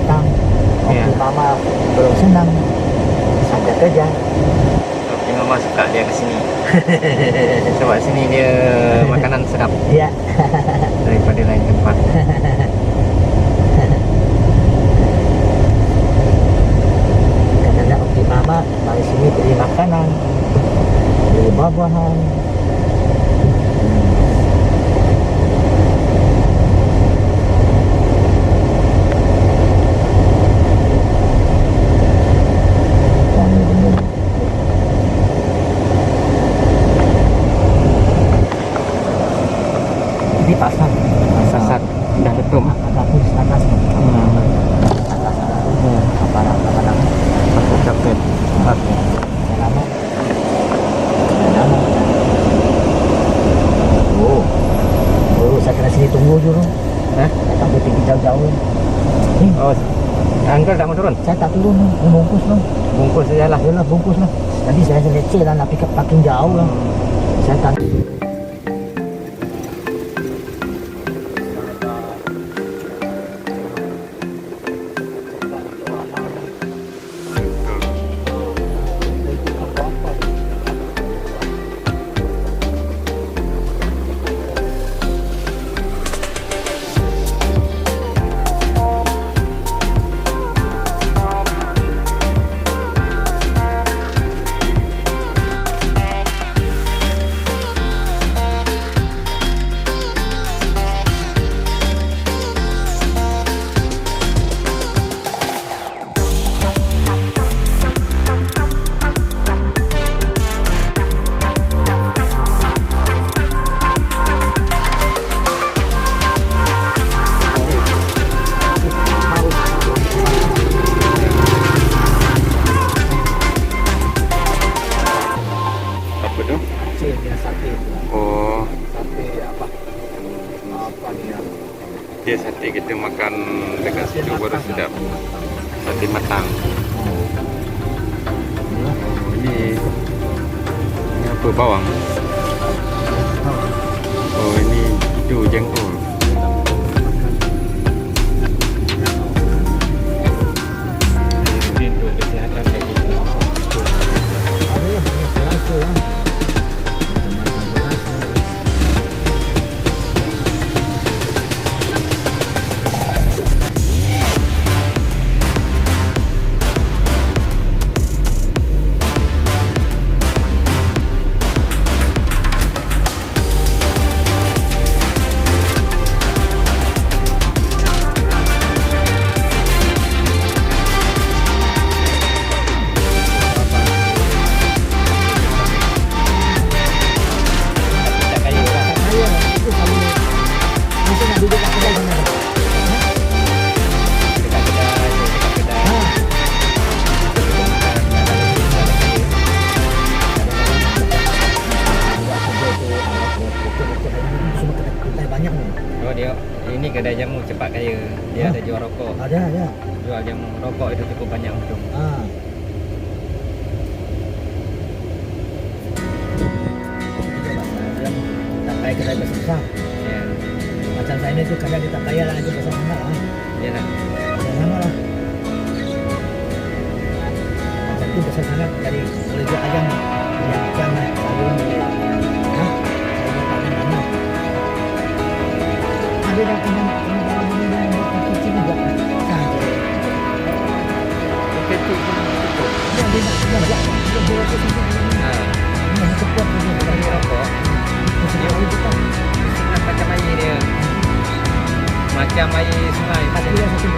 datang. Waktu mama belum senang, sampai kerja. Tapi mama suka dia ke sini. Sebab sini dia makanan sedap. Iya. Daripada lain tempat. Kadang-kadang waktu mama mari sini beli makanan, beli buah-buahan. Ini pasar Dah tutup. ada tulis atas atas apa namanya Pasar Chowkit. nama nama saya kena sini tunggu dulu. Hah? Saya tak boleh pergi jauh-jauh. Oh, Uncle tak mau turun? Saya tak turun ni, bungkus lah. Bungkus saja lah. Yalah, bungkus lah. Tadi saya leceh lah nak pick up parking jauh lah. Saya tak. Dia sate kita makan dekat situ baru sedap. Sate matang. Oh, ini apa, bawang? Oh, ini itu jengkol. Ini untuk kesihatan kayak gitu. Oh, dia ini kedai jamu cepat kaya. Dia ada jual rokok. Ada. Jual jamu rokok itu cukup banyak untung. Tak payah kedai besar. Ya. Macam saya ni tu kadang dia tak payah lah aja besar sangat lah. Yalah. Besar sangat lah. Macam tu besar sangat dari boleh jual ayam, ayam ikan, sayur ni. Ada dah kena kecil juga. Kecil pun cukup. Dia nak buat dia nak cepat Dari rokok. Dia bukan macam air dia. Macam air sungai. Tapi dia satu